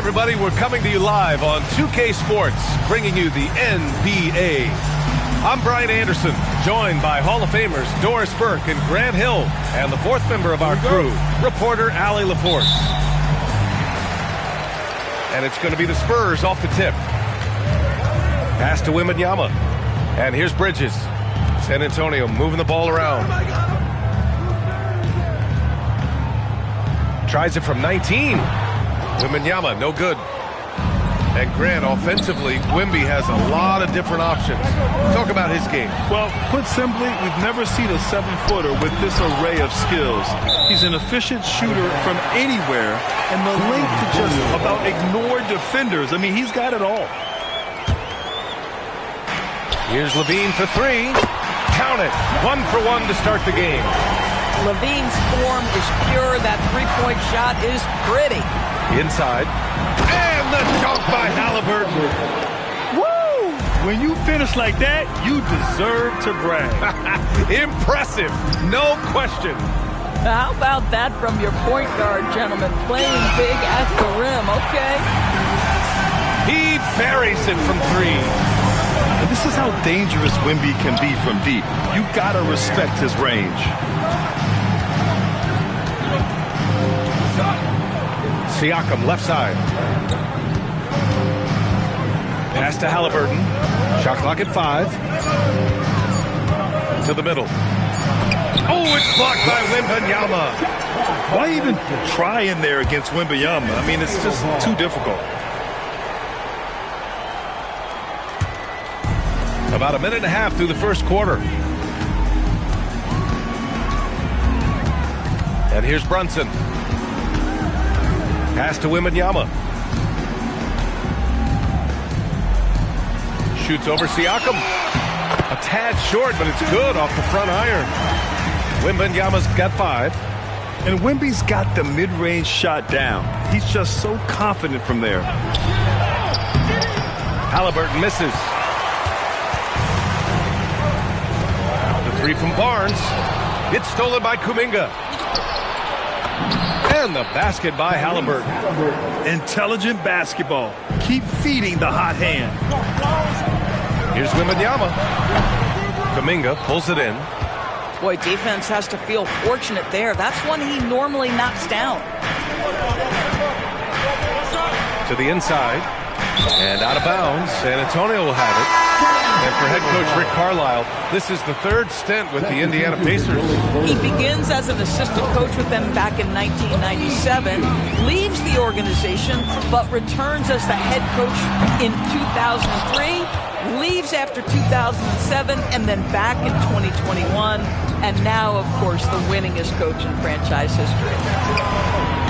everybody. We're coming to you live on 2K Sports, bringing you the NBA. I'm Brian Anderson, joined by Hall of Famers Doris Burke and Grant Hill, and the fourth member of our crew, reporter Allie LaForce. And it's going to be the Spurs off the tip. Pass to Wembanyama. And here's Bridges. San Antonio moving the ball around. Tries it from 19. Wembanyama, no good. And Grant, offensively, Wemby has a lot of different options. Talk about his game. Well, put simply, we've never seen a 7-footer with this array of skills. He's an efficient shooter from anywhere, and the length to just about ignore defenders. I mean, he's got it all. Here's LaVine for three. Count it. 1 for 1 to start the game. LaVine's form is pure. That three-point shot is pretty. Inside. And the dunk by Halliburton. Woo! When you finish like that, you deserve to brag. Impressive. No question. How about that from your point guard, gentlemen? Playing big at the rim. Okay. He buries it from three. And this is how dangerous Wemby can be from deep. You gotta respect his range. Siakam, left side. Pass to Halliburton. Shot clock at 5. To the middle. Oh, it's blocked by Wembanyama. Why even try in there against Wembanyama? I mean, it's just too difficult. About a minute and a half through the first quarter. And here's Brunson. Pass to Wembanyama. Shoots over Siakam. A tad short, but it's good off the front iron. Wembanyama's got 5. And Wemby's got the mid-range shot down. He's just so confident from there. Halliburton misses. The three from Barnes. It's stolen by Kuminga. And the basket by Halliburton. Intelligent basketball. Keep feeding the hot hand. Here's Wembanyama. Kuminga pulls it in. Boy, defense has to feel fortunate there. That's one he normally knocks down. To the inside. And out of bounds. San Antonio will have it. And for head coach Rick Carlisle, this is the third stint with the Indiana Pacers. He begins as an assistant coach with them back in 1997, leaves the organization, but returns as the head coach in 2003, leaves after 2007, and then back in 2021, and now, of course, the winningest coach in franchise history.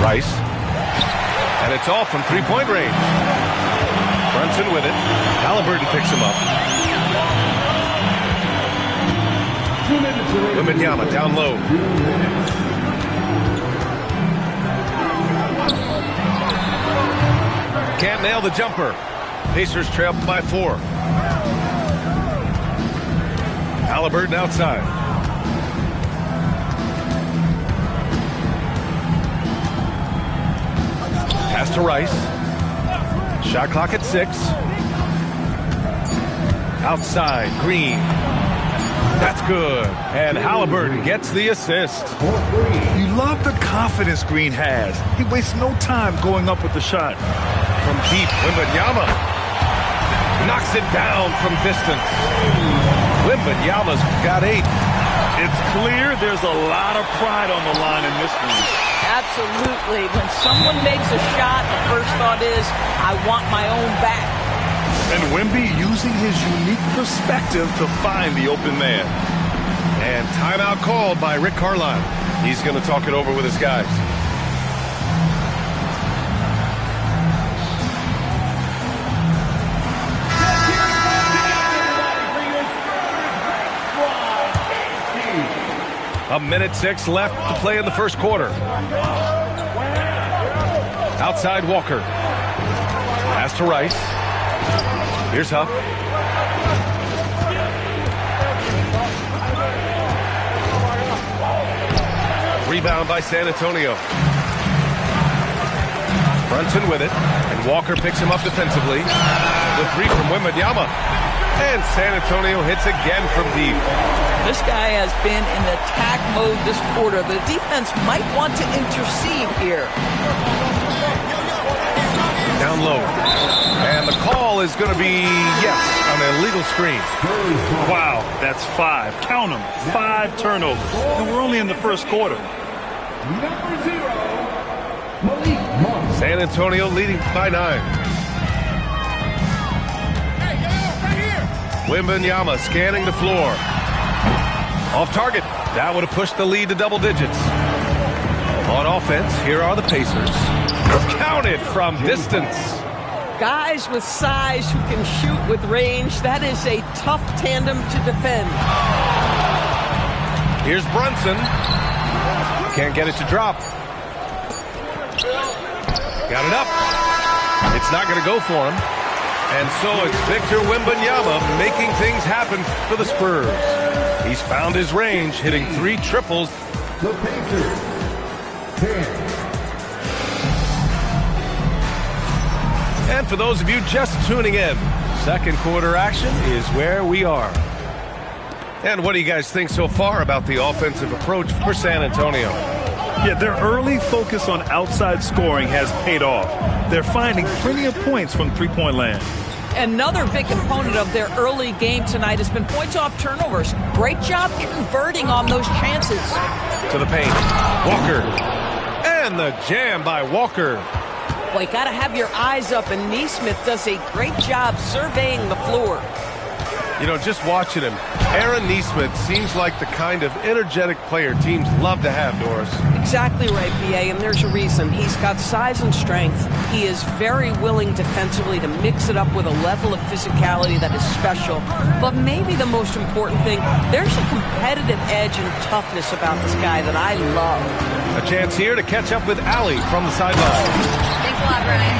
Rice. And it's all from three-point range. Brunson with it. Halliburton picks him up. Wembanyama down low. Can't nail the jumper. Pacers trail by 4. Halliburton outside. Pass to Rice. Shot clock at 6. Outside, Green. That's good. And Halliburton gets the assist. You love the confidence Green has. He wastes no time going up with the shot. From deep, Wembanyama knocks it down from distance. Wembanyama's got 8. It's clear there's a lot of pride on the line in this one. Absolutely. When someone makes a shot, the first thought is, I want my own back. And Wemby using his unique perspective to find the open man. And timeout called by Rick Carlisle. He's going to talk it over with his guys. A minute 6 left to play in the first quarter. Outside Walker. Pass to Rice. Here's Huff. Rebound by San Antonio. Brunson with it, and Walker picks him up defensively. The three from Wembanyama. And San Antonio hits again from deep. This guy has been in attack mode this quarter. The defense might want to intercede here. Down low. And the call is going to be, yes, an illegal screen. Wow, that's 5. Count them. 5 turnovers. And we're only in the first quarter. San Antonio leading by 9. Wembanyama scanning the floor. Off target. That would have pushed the lead to double digits. On offense, here are the Pacers. Counted from distance. Guys with size who can shoot with range. That is a tough tandem to defend. Here's Brunson. Can't get it to drop. Got it up. It's not going to go for him. And so it's Victor Wembanyama making things happen for the Spurs. He's found his range, hitting 3 triples. The Pacers, 10. And for those of you just tuning in, second quarter action is where we are. And what do you guys think so far about the offensive approach for San Antonio? Yeah, their early focus on outside scoring has paid off. They're finding plenty of points from three-point land. Another big component of their early game tonight has been points off turnovers. Great job converting on those chances. To the paint. Walker. And the jam by Walker. Well, you got to have your eyes up, and Nesmith does a great job surveying the floor. You know, just watching him, Aaron Nesmith seems like the kind of energetic player teams love to have, Doris. Exactly right, B.A., and there's a reason. He's got size and strength. He is very willing defensively to mix it up with a level of physicality that is special. But maybe the most important thing, there's a competitive edge and toughness about this guy that I love. A chance here to catch up with Allie from the sideline. Thanks a lot, Brian.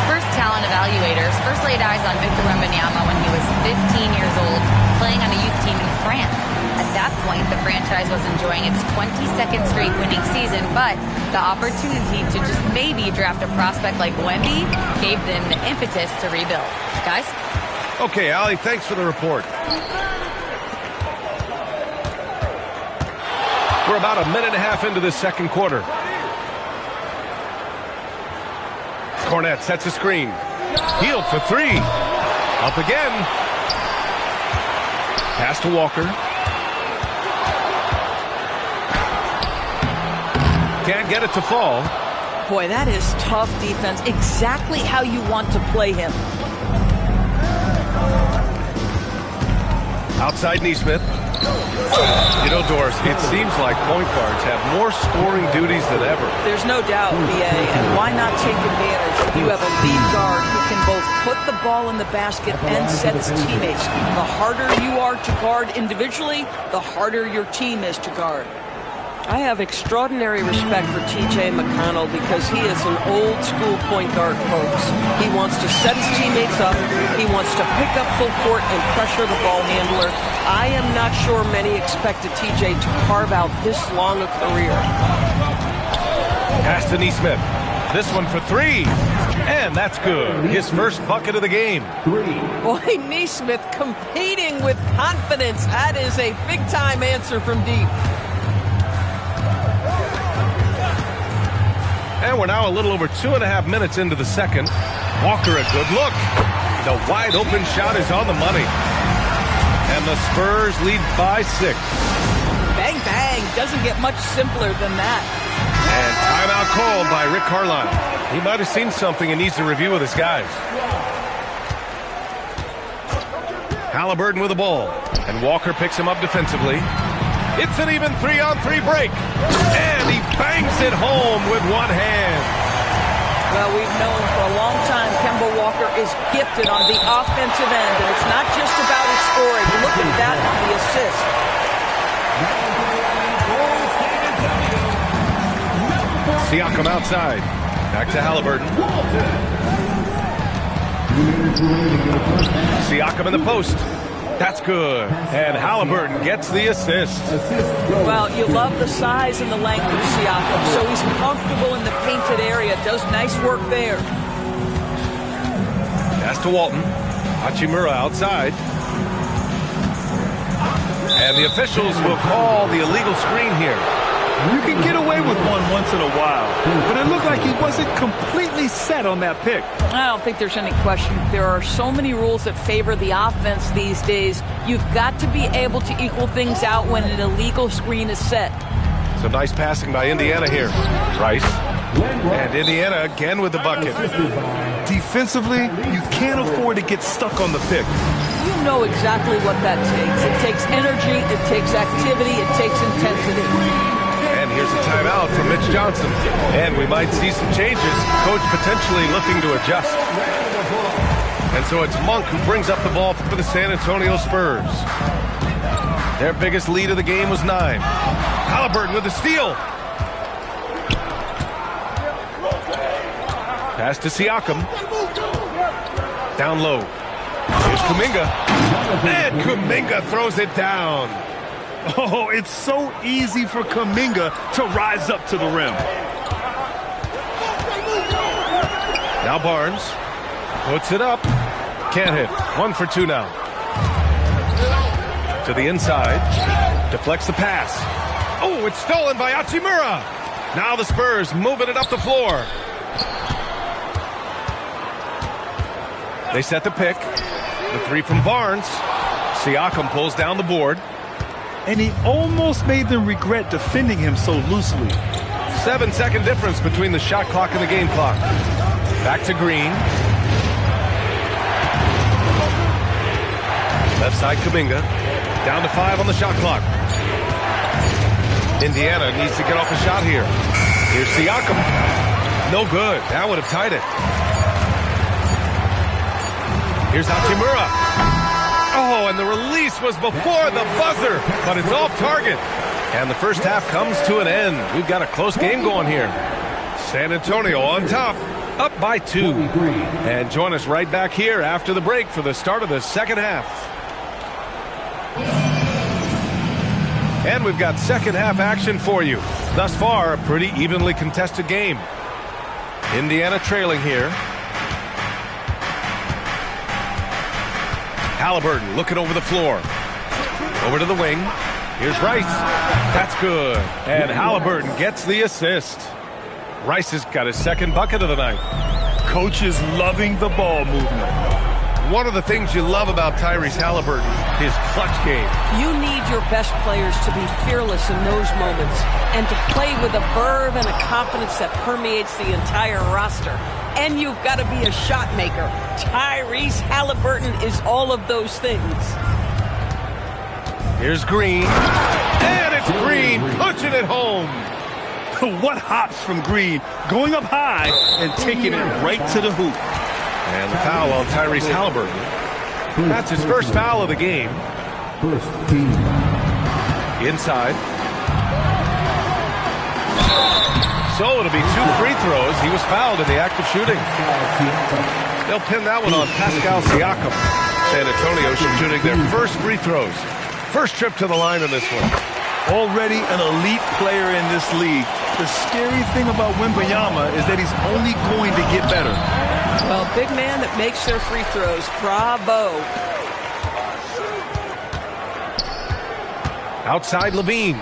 Spurs talent evaluators first laid eyes on Victor Wembanyama when he was 15 years old, playing on a youth team in France. At that point, the franchise was enjoying its 22nd straight winning season, but the opportunity to just maybe draft a prospect like Wemby gave them the impetus to rebuild. Guys? Okay, Allie, thanks for the report. We're about a minute and a half into this second quarter. Cornette sets a screen. Healed for 3. Up again. Pass to Walker. Can't get it to fall. Boy, that is tough defense. Exactly how you want to play him. Outside Nesmith. You know, Doris, it seems like point guards have more scoring duties than ever. There's no doubt, B.A., and why not take advantage if you have a lead guard who can both put the ball in the basket and set his teammates. The harder you are to guard individually, the harder your team is to guard. I have extraordinary respect for T.J. McConnell because he is an old-school point guard, folks. He wants to set his teammates up. He wants to pick up full court and pressure the ball handler. I am not sure many expected T.J. to carve out this long a career. Pass to Nesmith. This one for 3. And that's good. His first bucket of the game. 3. Boy, Nesmith competing with confidence. That is a big-time answer from deep. And we're now a little over 2.5 minutes into the second. Walker, a good look. The wide open shot is on the money. And the Spurs lead by 6. Bang, bang. Doesn't get much simpler than that. And timeout called by Rick Carlisle. He might have seen something and needs to review with his guys. Halliburton with the ball. And Walker picks him up defensively. It's an even 3-on-3 break. And he bangs it home with one hand. Well, we've known for a long time Kemba Walker is gifted on the offensive end, and it's not just about his scoring. Look at that on the assist. Siakam outside. Back to Halliburton. Siakam in the post. That's good. And Halliburton gets the assist. Well, you love the size and the length of Siakam, so he's comfortable in the painted area. Does nice work there. Pass to Walton. Hachimura outside. And the officials will call the illegal screen here. You can get away with one once in a while, but it looked like he wasn't completely set on that pick. I don't think there's any question. There are so many rules that favor the offense these days. You've got to be able to equal things out when an illegal screen is set. So nice passing by Indiana here. Rice. And Indiana again with the bucket. Defensively, you can't afford to get stuck on the pick. You know exactly what that takes. It takes energy, it takes activity, it takes intensity. And here's a timeout from Mitch Johnson. And we might see some changes. Coach potentially looking to adjust. And so it's Monk who brings up the ball for the San Antonio Spurs. Their biggest lead of the game was 9. Halliburton with the steal. Pass to Siakam. Down low. Here's Kuminga. And Kuminga throws it down. Oh, it's so easy for Kuminga to rise up to the rim. Now Barnes puts it up. Can't hit. 1 for 2 now. To the inside. Deflects the pass. Oh, it's stolen by Hachimura. Now the Spurs moving it up the floor. They set the pick. The 3 from Barnes. Siakam pulls down the board. And he almost made them regret defending him so loosely. 7-second difference between the shot clock and the game clock. Back to Green. Left side Kuminga. Down to 5 on the shot clock. Indiana needs to get off a shot here. Here's Siakam. No good. That would have tied it. Here's Hachimura. Oh, and the release was before the buzzer, but it's off target. And the first half comes to an end. We've got a close game going here. San Antonio on top, up by 2. And join us right back here after the break for the start of the second half. And we've got second half action for you. Thus far, a pretty evenly contested game. Indiana trailing here. Halliburton looking over the floor. Over to the wing. Here's Rice. That's good. And Halliburton gets the assist. Rice has got his second bucket of the night. Coach is loving the ball movement. One of the things you love about Tyrese Halliburton, his clutch game. You need your best players to be fearless in those moments and to play with a verve and a confidence that permeates the entire roster. And you've got to be a shot maker. Tyrese Halliburton is all of those things. Here's Green. And it's Green punching it home. What hops from Green, going up high and taking it right to the hoop. And the foul on Tyrese Halliburton. That's his first foul of the game. First team. Inside. So it'll be 2 free throws. He was fouled in the act of shooting. They'll pin that one on Pascal Siakam. San Antonio shooting their first free throws. First trip to the line in this one. Already an elite player in this league. The scary thing about Wembanyama is that he's only going to get better. Well, big man that makes their free throws. Bravo. Outside Levine.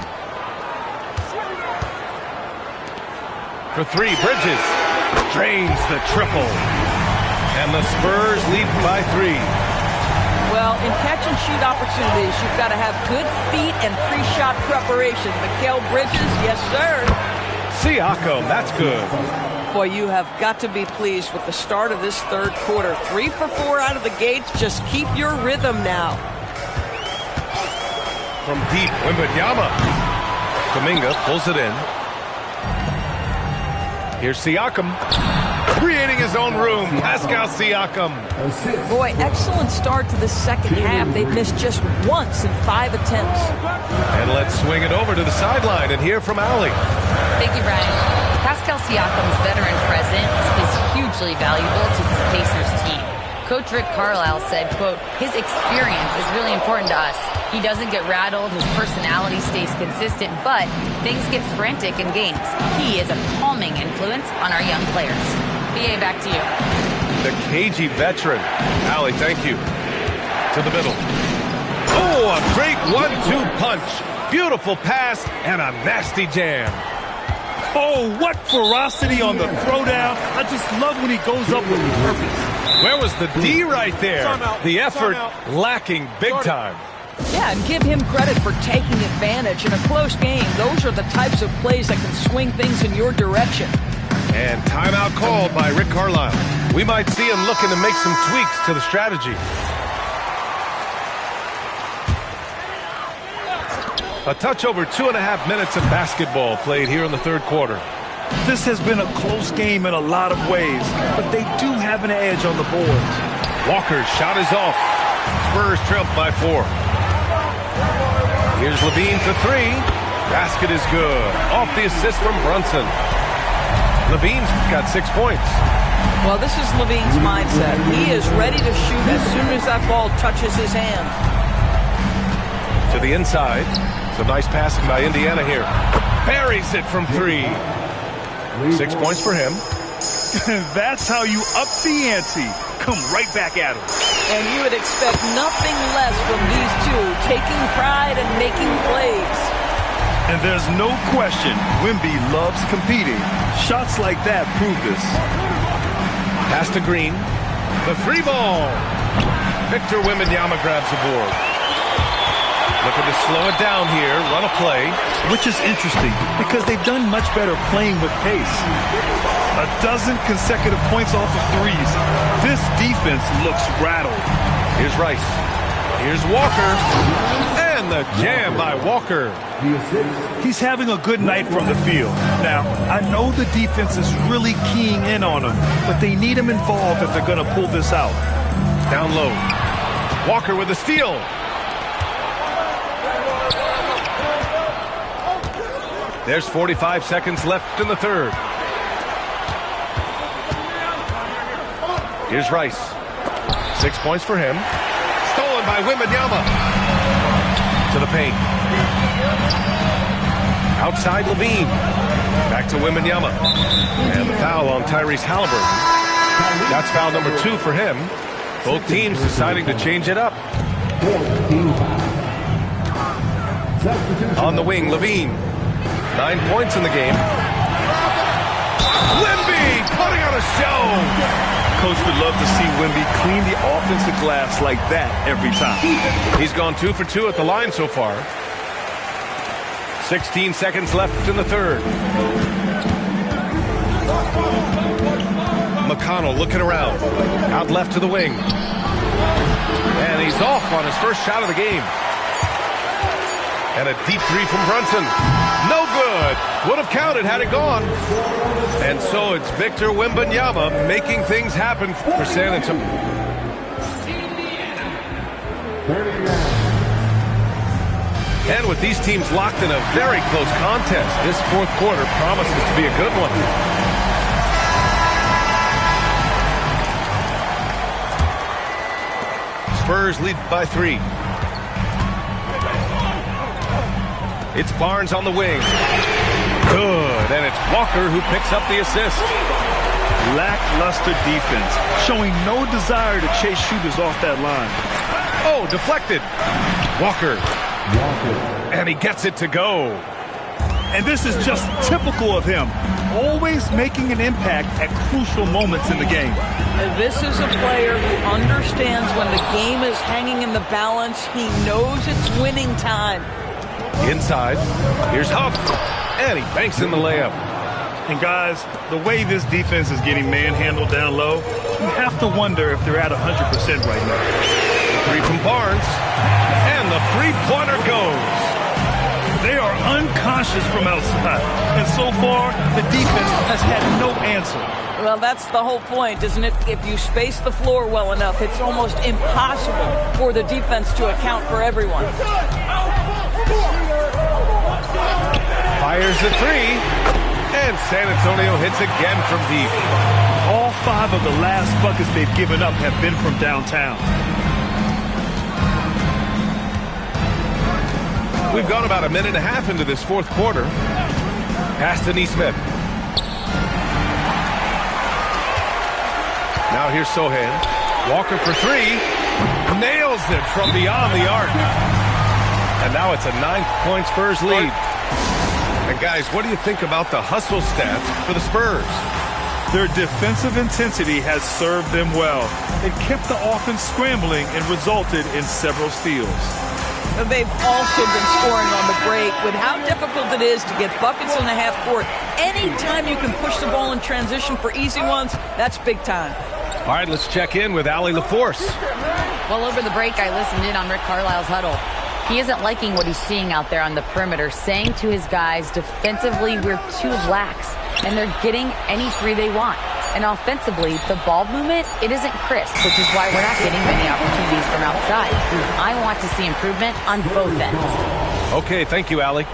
For 3, Bridges. Drains the triple. And the Spurs lead by 3. Well, in catch-and-shoot opportunities, you've got to have good feet and pre-shot preparation. Mikal Bridges, yes, sir. Siakam, that's good. Boy, you have got to be pleased with the start of this third quarter. 3 for 4 out of the gates. Just keep your rhythm now. From deep, Wembanyama. Kuminga pulls it in. Here's Siakam. Creating his own room. Pascal Siakam. Boy, excellent start to the second half. They've missed just once in 5 attempts. And let's swing it over to the sideline and hear from Allie. Thank you, Brian. Pascal Siakam's veteran presence is hugely valuable to this Pacers team. Coach Rick Carlisle said, quote, his experience is really important to us. He doesn't get rattled, his personality stays consistent, but things get frantic in games. He is a calming influence on our young players. BA, back to you. The cagey veteran. Allie, thank you. To the middle. Oh, a great 1-2 punch. Beautiful pass and a nasty jam. Oh, what ferocity on the throwdown. I just love when he goes up with purpose. Where was the D right there? The effort lacking big time. Yeah, and give him credit for taking advantage in a close game. Those are the types of plays that can swing things in your direction. And timeout called by Rick Carlisle. We might see him looking to make some tweaks to the strategy. A touch over 2.5 minutes of basketball played here in the third quarter. This has been a close game in a lot of ways, but they do have an edge on the boards. Walker's shot is off. Spurs trail by 4. Here's Levine for 3. Basket is good. Off the assist from Brunson. Levine's got 6 points. Well, this is Levine's mindset. He is ready to shoot as soon as that ball touches his hand. To the inside. Some nice passing by Indiana here. Buries it from 3. 6 points for him. That's how you up the ante. Come right back at him. And you would expect nothing less from these two, taking pride and making plays. And there's no question Wemby loves competing. Shots like that prove this. Pass to Green. The 3 ball. Victor Wembanyama grabs the board. Looking to slow it down here, run a play. Which is interesting because they've done much better playing with pace. 12 consecutive points off of threes. This defense looks rattled. Here's Rice. Here's Walker. And the jam by Walker. He's having a good night from the field. Now, I know the defense is really keying in on him, but they need him involved if they're going to pull this out. Down low. Walker with a steal. There's 45 seconds left in the third. Here's Rice. 6 points for him. Stolen by Wembanyama. To the paint. Outside Levine. Back to Wembanyama. And the foul on Tyrese Halliburton. That's foul number 2 for him. Both teams deciding to change it up. On the wing, Levine. 9 points in the game. Wemby putting on a show. Coach would love to see Wemby clean the offensive glass like that every time. He's gone 2 for 2 at the line so far. 16 seconds left in the third. McConnell looking around. Out left to the wing. And he's off on his first shot of the game. And a deep 3 from Brunson. No good. Would have counted had it gone. And so it's Victor Wembanyama making things happen for San Antonio. And with these teams locked in a very close contest, this fourth quarter promises to be a good one. Spurs lead by 3. It's Barnes on the wing. Good, and it's Walker who picks up the assist. Lackluster defense, showing no desire to chase shooters off that line. Oh, deflected. Walker. And he gets it to go. And this is just typical of him, always making an impact at crucial moments in the game. This is a player who understands when the game is hanging in the balance. He knows it's winning time. Inside, here's Huff, and he banks in the layup. And guys, the way this defense is getting manhandled down low, you have to wonder if they're at 100% right now. 3 from Barnes, and the three-pointer goes. They are unconscious from outside, and so far, the defense has had no answer. Well, that's the whole point, isn't it? If you space the floor well enough, it's almost impossible for the defense to account for everyone. Fires the 3, and And San Antonio hits again from deep. All 5 of the last buckets they've given up have been from downtown. We've gone about a minute and a half into this fourth quarter. Pass to Nesmith. Now here's Sohan. Walker for 3. Nails it from beyond the arc. And now it's a 9-point Spurs lead. And guys, what do you think about the hustle stats for the Spurs? Their defensive intensity has served them well. It kept the offense scrambling and resulted in several steals. They've also been scoring on the break. With how difficult it is to get buckets in the half court, anytime you can push the ball in transition for easy ones, that's big time. All right, let's check in with Allie LaForce. Well, over the break, I listened in on Rick Carlisle's huddle. He isn't liking what he's seeing out there on the perimeter, saying to his guys, defensively, we're too lax, and they're getting any three they want. And offensively, the ball movement, it isn't crisp, which is why we're not getting many opportunities from outside. I want to see improvement on both ends. Okay, thank you, Allie.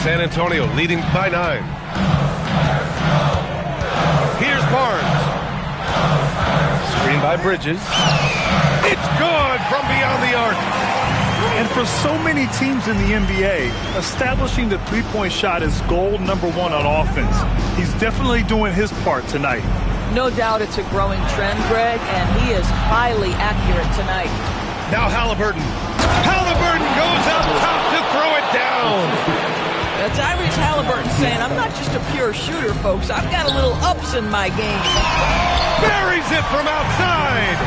San Antonio leading by 9. Here's Barnes. Screen by Bridges. It's good from beyond the arc. And for so many teams in the NBA, establishing the three-point shot is goal number 1 on offense. He's definitely doing his part tonight. No doubt it's a growing trend, Greg, and he is highly accurate tonight. Now Halliburton. Halliburton goes up top to throw it down. Tyrese Halliburton saying, I'm not just a pure shooter, folks. I've got a little ups in my game. Buries it from outside.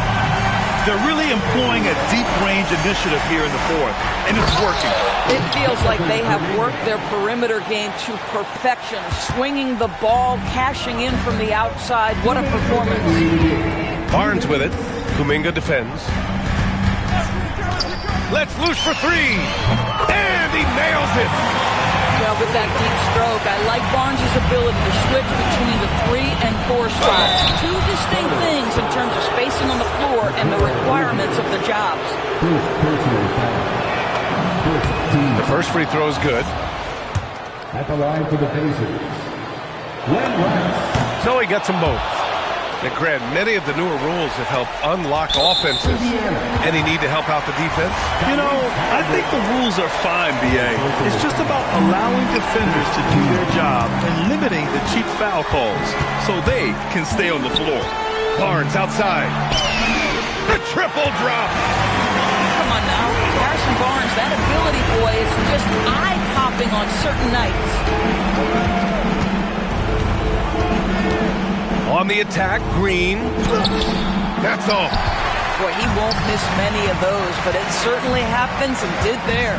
They're really employing a deep range initiative here in the fourth, and it's working. It feels like they have worked their perimeter game to perfection, swinging the ball, cashing in from the outside. What a performance. Barnes with it. Kuminga defends. Let's loose for 3. And he nails it. Well, with that deep stroke, I like Barnes' ability to switch between the 3 and 4 spots. 2 distinct things in terms of spacing on the floor and the requirements of the jobs. The first free throw is good. At the line for the Pacers, Glenn Rice. So he gets them both. And Grant, many of the newer rules have helped unlock offenses. Any need to help out the defense? You know, I think the rules are fine, B.A. It's just about allowing defenders to do their job and limiting the cheap foul calls so they can stay on the floor. Barnes outside. The triple drop. Come on now. Harrison Barnes, that ability, boy, is just eye-popping on certain nights. On the attack, Green. That's all. Boy, he won't miss many of those, but it certainly happens and did there.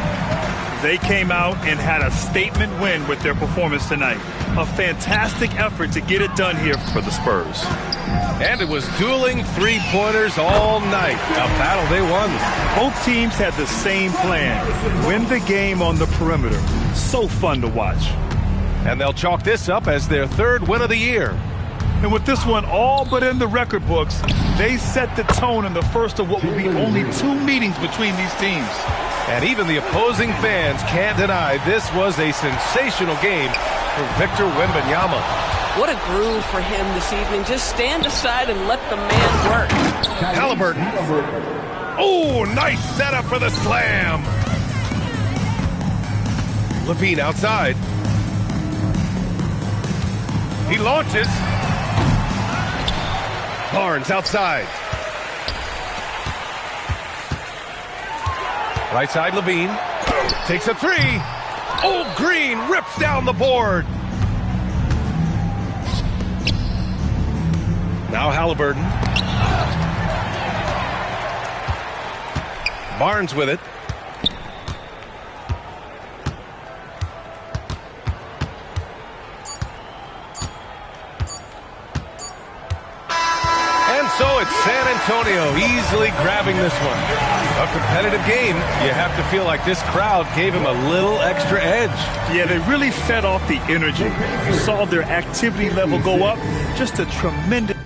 They came out and had a statement win with their performance tonight. A fantastic effort to get it done here for the Spurs. And it was dueling three-pointers all night. A battle they won. Both teams had the same plan. Win the game on the perimeter. So fun to watch. And they'll chalk this up as their 3rd win of the year. And with this one all but in the record books, they set the tone in the first of what will be only 2 meetings between these teams. And even the opposing fans can't deny this was a sensational game for Victor Wembanyama. What a groove for him this evening. Just stand aside and let the man work. Halliburton. Oh, nice setup for the slam. Levine outside. He launches. Barnes outside. Right side, Levine. Takes a 3. Oh, Green rips down the board. Now Halliburton. Barnes with it. So it's San Antonio easily grabbing this one. A competitive game. You have to feel like this crowd gave him a little extra edge. Yeah, they really fed off the energy. You saw their activity level go up. Just a tremendous...